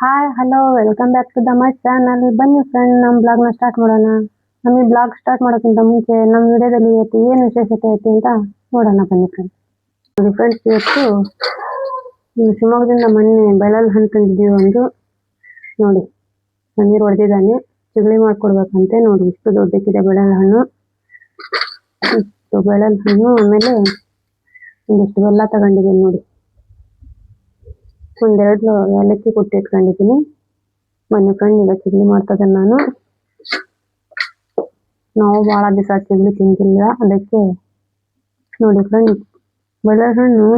Hi hello welcome back to the my channel. ಬನ್ನಿ friend, ನಮ್ಮ ಬ್ಲಾಗ್ನ ಸ್ಟಾರ್ಟ್ ಮಾಡೋಣ. ನಮ್ಮ ಈ ಬ್ಲಾಗ್ ಸ್ಟಾರ್ಟ್ ಮಾಡೋಕ್ಕಿಂತ ಮುಂಚೆ ನಮ್ಮ ವಿಡಿಯೋದಲ್ಲಿ ಇವತ್ತು ಏನು ವಿಶೇಷತೆ ಐತಿ ಅಂತ ನೋಡೋಣ ಬನ್ನಿ ಫ್ರೆಂಡ್. ನೋಡಿ ಫ್ರೆಂಡ್ಸ್, ಇವತ್ತು ಶಿವಮೊಗ್ಗದಿಂದ ಮೊನ್ನೆ ಬೆಳಲ್ ಹಣ್ಣು ತಂದಿದ್ದೀವಿ. ಒಂದು ನೋಡಿ ನೀರು ಹೊಡೆದಿದ್ದಾನೆ, ಚಿಗಳಿ ಮಾಡ್ಕೊಡ್ಬೇಕಂತೆ. ನೋಡಿ ಇಷ್ಟು ದೊಡ್ಡಕ್ಕಿದೆ ಬೆಳಲ್ ಹಣ್ಣು. ಇಷ್ಟು ಬೆಳಲ್ ಹಣ್ಣು, ಆಮೇಲೆ ಒಂದಿಷ್ಟು ಬೆಲ್ಲ ತಗೊಂಡಿದ್ದೀನಿ. ನೋಡಿ ಒಂದೆರಡು ಏಲಕ್ಕಿ ಕುಟ್ಟಿ ಇಟ್ಕೊಂಡಿದ್ದೀನಿ. ಮೊನ್ನೆ ಫ್ರೆಂಡ್ ಈಗ ಚಿಗಳಿ ಮಾಡ್ತದೆ. ನಾವು ಭಾಳ ದಿವಸ ಚಿಗಳಿ ತಿಂತಿಲ್ಲ, ಅದಕ್ಕೆ ನೋಡಿ ಫ್ರೆಂಡ್ ಬೆಳೆಹಣ್ಣು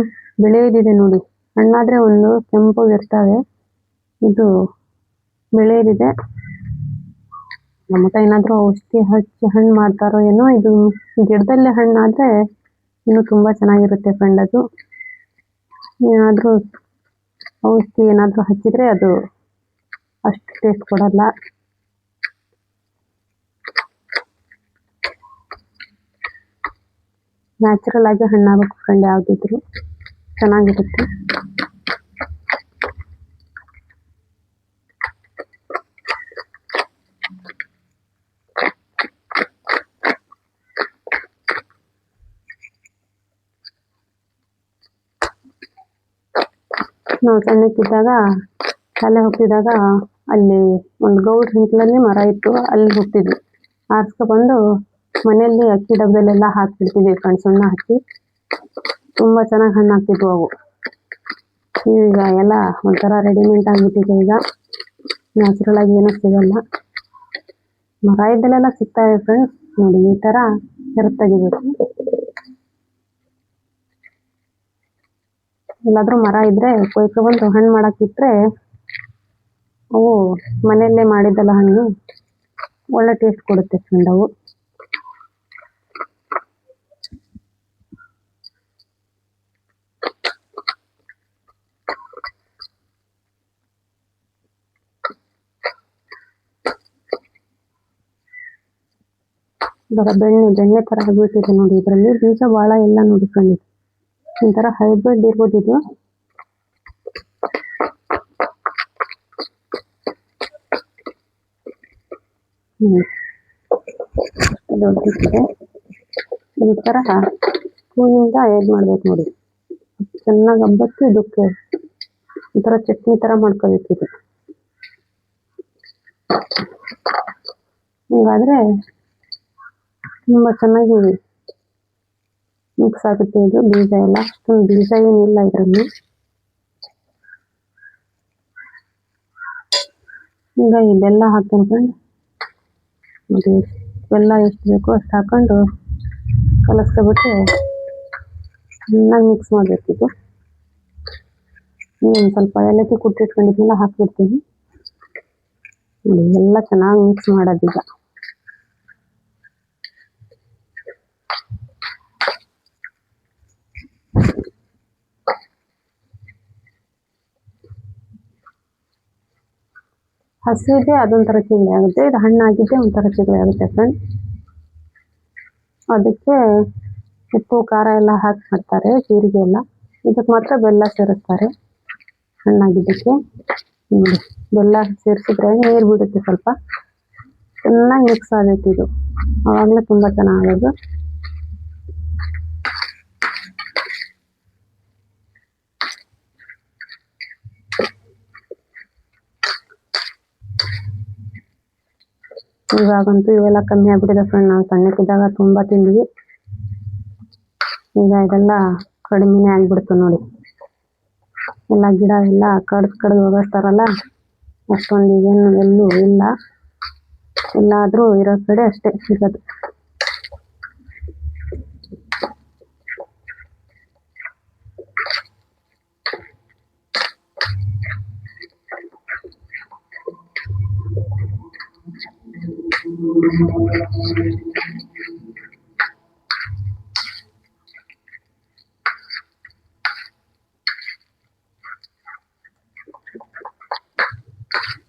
ಬೆಳೆಯದಿದೆ. ನೋಡಿ ಹಣ್ಣಾದ್ರೆ ಒಂದು ಕೆಂಪಗಿರ್ತವೆ, ಇದು ಬೆಳೆಯದಿದೆ. ನಮ್ಮ ಏನಾದರೂ ಔಷಧಿ ಹಚ್ಚಿ ಹಣ್ಣು ಮಾಡ್ತಾರೋ ಏನೋ. ಇದು ಗಿಡದಲ್ಲೇ ಹಣ್ಣಾದ್ರೆ ಇನ್ನೂ ತುಂಬಾ ಚೆನ್ನಾಗಿರುತ್ತೆ ಫ್ರೆಂಡ್. ಅದು ಏನಾದರೂ ಔಷಧಿ ಏನಾದರೂ ಹಚ್ಚಿದ್ರೆ ಅದು ಅಷ್ಟು ಟೇಸ್ಟ್ ಕೊಡಲ್ಲ. ನ್ಯಾಚುರಲ್ ಆಗಿ ಹಣ್ಣಾಗಬೇಕು ಫ್ರೆಂಡ್, ಯಾವುದಿದ್ರು ಚೆನ್ನಾಗಿರುತ್ತೆ. ನಾವು ಸಣ್ಣಕ್ಕಿದ್ದಾಗ ಶಾಲೆ ಹೋಗ್ತಿದ್ದಾಗ ಅಲ್ಲಿ ಒಂದು ಗೌಡ್ ಹಿಂಕ್ಲಲ್ಲಿ ಮರ ಇತ್ತು, ಅಲ್ಲಿ ಹೋಗ್ತಿದ್ವಿ. ಆರಿಸ್ಕೊಬಂದು ಮನೆಯಲ್ಲಿ ಅಕ್ಕಿ ಡಬ್ಬದಲ್ಲೆಲ್ಲ ಹಾಕ್ಬಿಡ್ತಿದ್ವಿ ಫ್ರೆಂಡ್, ಸುಣ್ಣ ಹಾಕಿ. ತುಂಬ ಚೆನ್ನಾಗಿ ಹಣ್ಣು ಆಗ್ತಿದ್ವು ಅವು. ಈಗ ಎಲ್ಲ ಒಂಥರ ರೆಡಿಮೇಡ್ ಆಗಿಬಿಟ್ಟಿದೆ. ಈಗ ನ್ಯಾಚುರಲ್ ಆಗಿ ಏನೂ ಸಿಗಲ್ಲ. ಮರ ಇದ್ದಲ್ಲೆಲ್ಲ ಸಿಗ್ತಾವೆ ಫ್ರೆಂಡ್ಸ್. ನೋಡಿ ಈ ಥರ ಕೆರೆದು ತೆಗಿಬೇಕು. ಎಲ್ಲಾದ್ರೂ ಮರ ಇದ್ರೆ ಕೊಯ್ಕೊಬಂದು ಹಣ್ಣು ಮಾಡಕ್ಕಿಟ್ರೆ ಅವು ಮನೆಯಲ್ಲೇ ಮಾಡಿದ್ದಲ್ಲ ಹಣ್ಣು ಒಳ್ಳೆ ಟೇಸ್ಟ್ ಕೊಡುತ್ತೆ ಫ್ರೆಂಡ್. ಅವು ಇದರ ಬೆಣ್ಣೆ ಥರ ಆಗ್ಬಿಟ್ಟಿದೆ ನೋಡಿ. ಇದರಲ್ಲಿ ಬೀಜ ಭಾಳ ಇಲ್ಲ ನೋಡಿ ಫ್ರೆಂಡ್. ಒಂಥರ ಹೈಬ್ರಿಡ್ ಇರ್ಬೋದು ಇದು. ದೊಡ್ಡದಿದೆ. ಈ ಥರ ಸ್ಪೂನಿಂದ ಆ್ಯಡ್ ಮಾಡ್ಬೇಕು ನೋಡಿ. ಚೆನ್ನಾಗಿ ಹಬ್ಬಕ್ಕೆ ಇದಕ್ಕೆ ಒಂಥರ ಚಟ್ನಿ ಥರ ಮಾಡ್ಕೋಬೇಕಿದೆ. ಹಿಂಗಾದ್ರೆ ತುಂಬ ಚೆನ್ನಾಗಿ ಮಿಕ್ಸ್ ಆಗುತ್ತೆ. ಇದು ಬೀಜ ಎಲ್ಲ ಅಷ್ಟೊಂದು ಬೀಜ ಏನಿಲ್ಲ ಇದರಲ್ಲಿ. ಈಗ ಈ ಬೆಲ್ಲ ಹಾಕ್ತೇನೆ ಫ್ರೆಂಡ್. ನೋಡಿ ಬೆಲ್ಲ ಎಷ್ಟು ಬೇಕೋ ಅಷ್ಟು ಹಾಕೊಂಡು ಕಲಸ್ಕೊಬಿಟ್ಟು ಚೆನ್ನಾಗಿ ಮಿಕ್ಸ್ ಮಾಡಬೇಕಿತ್ತು. ಒಂದು ಸ್ವಲ್ಪ ಏಲಕ್ಕಿ ಕುಟ್ಟಿಟ್ಕೊಂಡಿದ್ನೆಲ್ಲ ಹಾಕ್ಬಿಡ್ತೀನಿ. ನೋಡಿ ಎಲ್ಲ ಚೆನ್ನಾಗಿ ಮಿಕ್ಸ್ ಮಾಡೋದೀಗ. ಹಸಿದೆ ಅದೊಂಥರ ಚಿಗಳಿ ಆಗುತ್ತೆ, ಇದು ಹಣ್ಣಾಗಿದ್ದೆ ಒಂಥರ ಚಿಗಳಿ ಆಗುತ್ತೆ ಫ್ರೆಂಡ್. ಅದಕ್ಕೆ ಉಪ್ಪು ಖಾರ ಎಲ್ಲ ಹಾಕಿ ಮಾಡ್ತಾರೆ, ಜೀರಿಗೆ ಎಲ್ಲ. ಇದಕ್ಕೆ ಮಾತ್ರ ಬೆಲ್ಲ ಸೇರಿಸ್ತಾರೆ ಹಣ್ಣಾಗಿದ್ದಕ್ಕೆ. ನೋಡಿ ಬೆಲ್ಲ ಸೇರಿಸಿದ್ರೆ ನೀರು ಬಿಡುತ್ತೆ ಸ್ವಲ್ಪ. ಚೆನ್ನಾಗಿ ಮಿಕ್ಸ್ ಆಗಬೇಕು ಇದು, ಆವಾಗಲೇ ತುಂಬ ಚೆನ್ನಾಗೋದು. ಇವಾಗಂತೂ ಇವೆಲ್ಲ ಕಮ್ಮಿ ಆಗ್ಬಿಟ್ಟಿದೆ ಫ್ರೆಂಡ್. ನಾವು ಸಣ್ಣಕ್ಕಿದ್ದಾಗ ತುಂಬ ತಿಂದ್ವಿ, ಈಗ ಇದೆಲ್ಲ ಕಡಿಮೆನೇ ಆಗಿಬಿಡ್ತು ನೋಡಿ. ಎಲ್ಲ ಗಿಡ ಎಲ್ಲ ಕಡ್ದು ಹೋಗಿಸ್ತಾರಲ್ಲ, ಅಷ್ಟೊಂದು ಈಗೇನು ಎಲ್ಲೂ ಇಲ್ಲ. ಎಲ್ಲಾದರೂ ಇರೋ ಕಡೆ ಅಷ್ಟೇ ಸಿಗೋದು.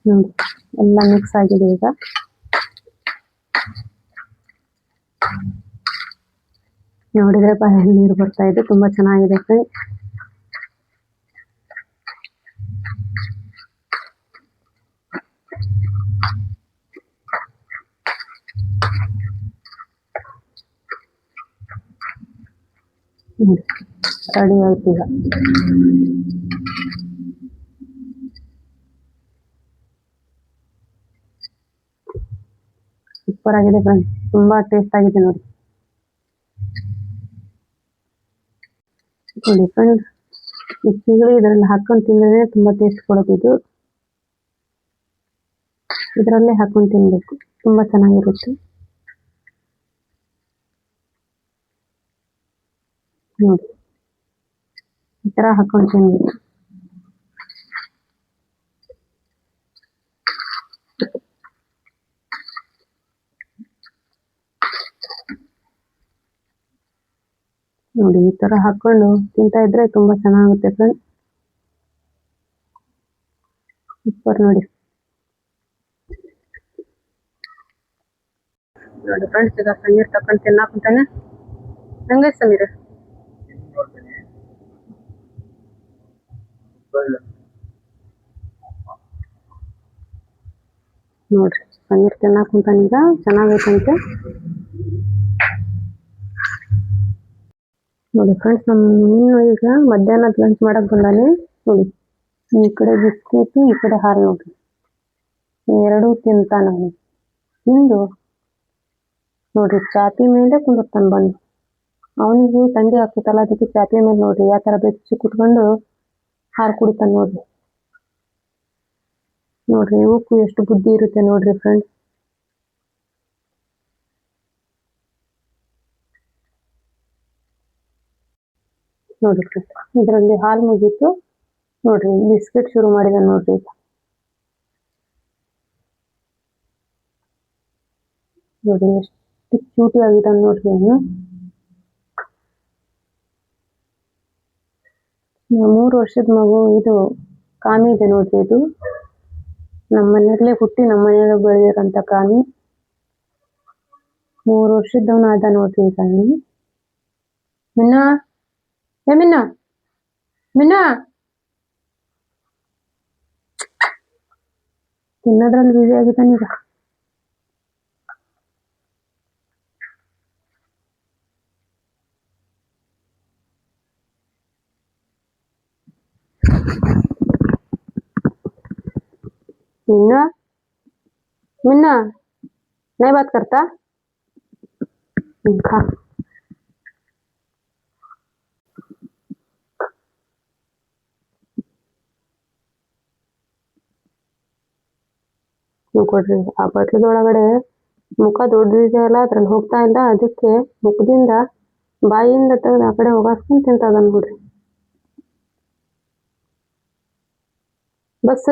ನೋಡಿ ಎಲ್ಲ ಮಿಕ್ಸ್ ಆಗಿದೆ. ಈಗ ನೋಡಿದ್ರೆ ಬಾಯಲ್ಲಿ ನೀರು ಬರ್ತಾ ಇದೆ, ತುಂಬ ಚೆನ್ನಾಗಿದೆ ಫ್ರೆಂಡ್. ನೋಡಿ ರೆಡಿ ಆಯ್ತು ಈಗ. ಸೂಪರ್ ಆಗಿದೆ ಫ್ರೆಂಡ್ಸ್, ತುಂಬಾ ಟೇಸ್ಟ್ ಆಗಿದೆ ನೋಡಿ. ನೋಡಿ ಫ್ರೆಂಡ್ಸ್, ಈ ಚಿಗಳಿ ಇದರಲ್ಲಿ ಹಾಕೊಂಡು ತಿಂದ್ರೆ ತುಂಬಾ ಟೇಸ್ಟ್ ಕೊಡುತ್ತೆ. ಇದರಲ್ಲೇ ಹಾಕೊಂಡು ತಿನ್ಬೇಕು, ತುಂಬಾ ಚೆನ್ನಾಗಿರುತ್ತೆ ನೋಡಿ. ಈ ತರ ಹಾಕೊಂಡು ತಿನ್ಬೇಕು. ನೋಡಿ ಈ ತರ ಹಾಕೊಂಡು ತಿಂತಾ ಇದ್ರೆ ತುಂಬಾ ಚೆನ್ನಾಗುತ್ತೆ ಫ್ರೆಂಡ್ಸ್. ಸೂಪರ್ ನೋಡಿ. ನೋಡಿ ಫ್ರೆಂಡ್ಸ್, ಈಗ ಸಮೀರ್ ತಕೊಂಡು ತಿನ್ನಾಕಂತಾನೆ. ಹಂಗೆ ಸಮೀರ್ ನೋಡ್ರಿ, ಸಮೀರ್ ತಿನ್ನಾಕಂತಾನೆ ಈಗ. ಚೆನ್ನಾಗೈತಂತೆ ನೋಡಿ ಫ್ರೆಂಡ್ಸ್. ಇನ್ನು ಈಗ ಮಧ್ಯಾಹ್ನದ ಲಂಚ್ ಮಾಡಕ್ ಬಂದಾನೆ ನೋಡಿ. ಈ ಕಡೆ ಬಿಸ್ಕೆಟ್, ಈ ಕಡೆ ಹಾಲು ನೋಡ್ರಿ. ಎರಡೂ ತಿಂತಾನ ಅವನು. ತಿಂದು ನೋಡ್ರಿ ಚಾಪಿ ಮೇಲೆ ಕುಂದಿರ್ತಾನ ಬಂದು. ಅವನಿಗೂ ಥಂಡಿ ಆಗ್ತೈತಲ್ಲ, ಅದಕ್ಕೆ ಚಾಪಿ ಮೇಲೆ ನೋಡ್ರಿ ಯಾವ ತರ ಬೆಚ್ಚಿ ಕುತ್ಕೊಂಡು ಹಾಲು ಕುಡಿತಾನ ನೋಡ್ರಿ. ನೋಡ್ರಿ ಇವಕ್ಕೂ ಎಷ್ಟು ಬುದ್ಧಿ ಇರುತ್ತೆ ನೋಡ್ರಿ ಫ್ರೆಂಡ್ಸ್. ನೋಡಿ ಫ್ರೆಂಡ್ಸ್, ಇದರಲ್ಲಿ ಹಾಲು ಮುಗೀತು ನೋಡ್ರಿ. ಬಿಸ್ಕೆಟ್ ಶುರು ಮಾಡಿದ ನೋಡ್ರಿ. ನೋಡಿ ಎಷ್ಟು ಕ್ಯೂಟಿ ಆಗಿದ್ದಾನೆ ನೋಡ್ರಿ ಅವನು. 3 ವರ್ಷದ ಮಗು ಇದು. ಕಾಮಿ ಇದೆ ನೋಡ್ರಿ ಇದು. ನಮ್ಮ ಮನೆಯಲ್ಲೇ ಹುಟ್ಟಿ ನಮ್ಮ ಮನೆಯಲ್ಲೇ ಬೆಳೆದಿರೋಂಥ ಕಾಮಿ. 3 ವರ್ಷದವನು ಆದ ನೋಡ್ರಿ ಈಗ. ಮಿನ್ನ, ಏ ಮಿನ್ನ, ಮಿನ್ನ ತಿನ್ನೋದ್ರಲ್ಲಿ ಬಿಸಿ ಆಗಿದ್ದಾನೆ ಈಗ. मिन्ना, मिन्ना नहीं बात करता। खा ಕೊಡ್ರಿ. ಆ ಬಟ್ಲದೊಳಗಡೆ ಮುಖ ದೊಡ್ಡದಿದೆ ಅಲ್ಲ, ಅದ್ರಲ್ಲಿ ಹೋಗ್ತಾ ಇಲ್ಲ. ಅದಕ್ಕೆ ಮುಖದಿಂದ ಬಾಯಿಯಿಂದ ತೆಗೆದು ಆ ಕಡೆ ಹೋಗಾಸ್ಕೊಂಡು ತಿಂತದ ನೋಡ್ರಿ. ಬಸ್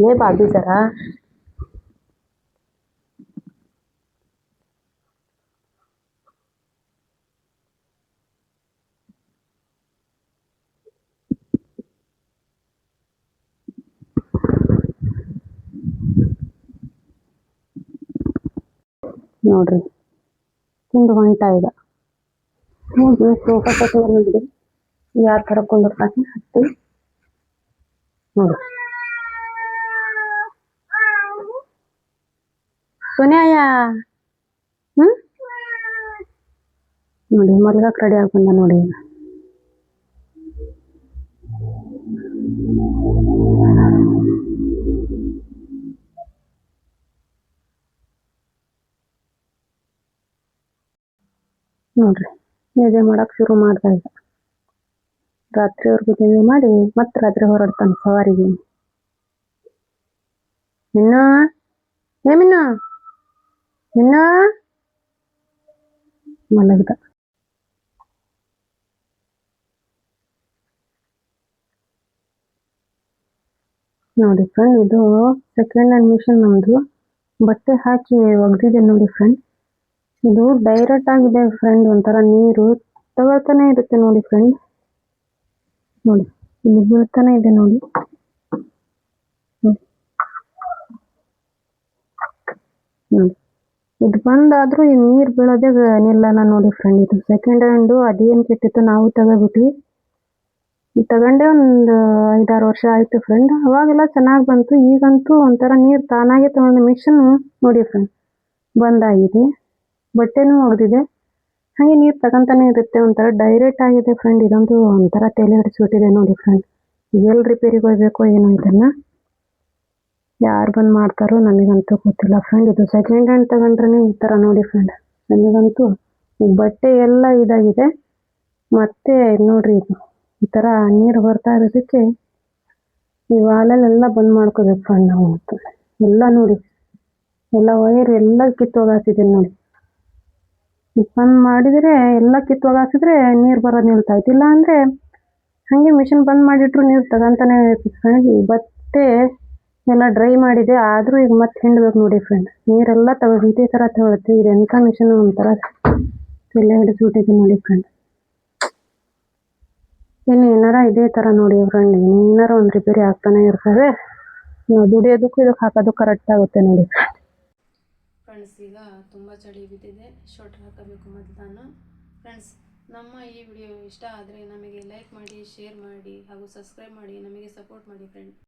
ये भाभी जरा ನೋಡ್ರಿ ತಿಂದು ಹೊಂಟ ಈಗ. ನೋಡ್ರಿ ಸೋಫಾ ಸೆಟ್ ನೋಡ್ರಿ ಯಾವ ತರ ಕುಂದಿರ್ತಾನೆ ಹತ್ತಿ ನೋಡ್ರಿ. ಸೋನ್ಯಾಯ ನೋಡಿ ಮಲ್ಗಕ್ ರೆಡಿ ಆಗಿ ಬಂದ ನೋಡಿ. ನೋಡ್ರಿ ನಿದ್ದೆ ಮಾಡಕ್ ಶುರು ಮಾಡ್ದ ಈಗ. ರಾತ್ರಿವರೆಗೂ ನಿದ್ದೆ ಮಾಡಿ ಮತ್ತೆ ರಾತ್ರಿ ಹೊರಡ್ತಾನೆ ಸವಾರಿಗೆ. ಮಿನ್ನ, ಏ ಮಿನ್ನ, ಮಿನ್ನ ಮಲಗ್ದ. ನೋಡಿ ಫ್ರೆಂಡ್, ಇದು ಸೆಕೆಂಡ್ ಹ್ಯಾಂಡ್ ಮಿಷನ್ ನಮ್ದು. ಬಟ್ಟೆ ಹಾಕಿ ಒಗ್ದಿದೆ ನೋಡಿ ಫ್ರೆಂಡ್. ಇದು ಡೈರೆಕ್ಟ್ ಆಗಿದೆ ಫ್ರೆಂಡ್, ಒಂಥರ ನೀರು ತಗೊಳ್ತಾನೆ ಇರುತ್ತೆ ನೋಡಿ ಫ್ರೆಂಡ್. ನೋಡಿ ಇಲ್ಲಿ ಬೀಳ್ತಾನೆ ಇದೆ ನೋಡಿ. ನೋಡಿ ಇದು ಬಂದಾದ್ರೂ ಈ ನೀರ್ ಬೀಳೋದೇ ನಿಲ್ಲಲ್ಲ ನೋಡಿ ಫ್ರೆಂಡ್. ಇದು ಸೆಕೆಂಡ್ ಹ್ಯಾಂಡು, ಅದೇನ್ ಕೆಟ್ಟಿತ್ತು ನಾವು ತಗೋಬಿಟ್ವಿ. ಇದು ತಗೊಂಡೇ ಒಂದು 5-6 ವರ್ಷ ಆಯಿತು ಫ್ರೆಂಡ್. ಅವಾಗೆಲ್ಲ ಚೆನ್ನಾಗಿ ಬಂತು. ಈಗಂತೂ ಒಂಥರ ನೀರು ತಾನಾಗೆ ತಗೊಂಡು ಮಿಷಿನ್ ನೋಡಿ ಫ್ರೆಂಡ್ ಬಂದಾಗಿದೆ. ಬಟ್ಟೆನೂ ಒಗೆದಿದೆ. ಹಾಗೆ ನೀರು ತಗೊಂತಾನೆ ಇರುತ್ತೆ. ಒಂಥರ ಡೈರೆಕ್ಟ್ ಆಗಿದೆ ಫ್ರೆಂಡ್. ಇದಂತೂ ಒಂಥರ ತಲೆ ಹಿಡಿಸ್ಬಿಟ್ಟಿದೆ ನೋಡಿ ಫ್ರೆಂಡ್. ಎಲ್ಲಿ ರಿಪೇರಿಗೆ ಹೋಗ್ಬೇಕೋ ಏನೋ ಇದನ್ನು. ಯಾರು ಬಂದು ಮಾಡ್ತಾರೋ ನನಗಂತೂ ಗೊತ್ತಿಲ್ಲ ಫ್ರೆಂಡ್. ಇದು ಸೆಕೆಂಡ್ ಹ್ಯಾಂಡ್ ತಗೊಂಡ್ರೆ ಈ ಥರ ನೋಡಿ ಫ್ರೆಂಡ್. ನನಗಂತೂ ಈ ಬಟ್ಟೆ ಎಲ್ಲ ಇದಾಗಿದೆ. ಮತ್ತೆ ನೋಡ್ರಿ ಇದು ಈ ಥರ ನೀರು ಬರ್ತಾ ಇರೋದಕ್ಕೆ ಈ ವಾಲಲ್ಲೆಲ್ಲ ಬಂದ್ ಮಾಡ್ಕೋಬೇಕು ಫ್ರೆಂಡ್ ನಾವು. ಮತ್ತು ಎಲ್ಲ ನೋಡಿ ಎಲ್ಲ ವೈರ್ ಎಲ್ಲ ಕಿತ್ತೋಗಾಕಿದೆ ನೋಡಿ. ಬಂದ್ ಮಾಡಿದರೆ ಎಲ್ಲ ಕಿತ್ತೋಗಾಕಿದ್ರೆ ನೀರು ಬರೋದು ನಿಲ್ತಾಯ್ತು. ಇಲ್ಲ ಅಂದರೆ ಹಾಗೆ ಮಿಷಿನ್ ಬಂದ್ ಮಾಡಿಟ್ರು ನೀರು ತಗೊಂತಾನೆ ಇರ್ತದೆ ಫ್ರೆಂಡ್. ಈ ಬಟ್ಟೆ ಎಲ್ಲ ಡ್ರೈ ಮಾಡಿದೆ, ಆದರೂ ಈಗ ಮತ್ತೆ ಹಿಂಡ್ಬೇಕು ನೋಡಿ ಫ್ರೆಂಡ್. ನೀರೆಲ್ಲ ಇದೇ ಥರ ತಗೊಳುತ್ತೆ. ಇದು ಎಂಥ ಮಿಷನ್ ಒಂಥರ ತಲೆ ಹಿಡಿಸ್ಬಿಟ್ಟಿದೆ ನೋಡಿ ಫ್ರೆಂಡ್. ಇನ್ನು ಏನಾರ ಇದೇ ಥರ ನೋಡಿ ಫ್ರೆಂಡ್, ಏನಾರ ಒಂದು ರಿಪೇರಿ ಆಗ್ತಾನೆ ಇರ್ತವೆ. ನಾವು ದುಡಿಯೋದಕ್ಕೂ ಇದಕ್ಕೆ ಹಾಕೋದು ಕರೆಕ್ಟ್ ಆಗುತ್ತೆ ನೋಡಿ ಫ್ರೆಂಡ್ಸ್. ಈಗ ತುಂಬ ಚಳಿ ಬಿದ್ದಿದೆ, ಶೋಟ್ರ್ ಹಾಕಬೇಕು ಮೊದಲು ನಾನು. ಫ್ರೆಂಡ್ಸ್, ನಮ್ಮ ಈ ವಿಡಿಯೋ ಇಷ್ಟ ಆದರೆ ನಮಗೆ ಲೈಕ್ ಮಾಡಿ, ಶೇರ್ ಮಾಡಿ ಹಾಗೂ ಸಬ್ಸ್ಕ್ರೈಬ್ ಮಾಡಿ, ನಮಗೆ ಸಪೋರ್ಟ್ ಮಾಡಿ ಫ್ರೆಂಡ್.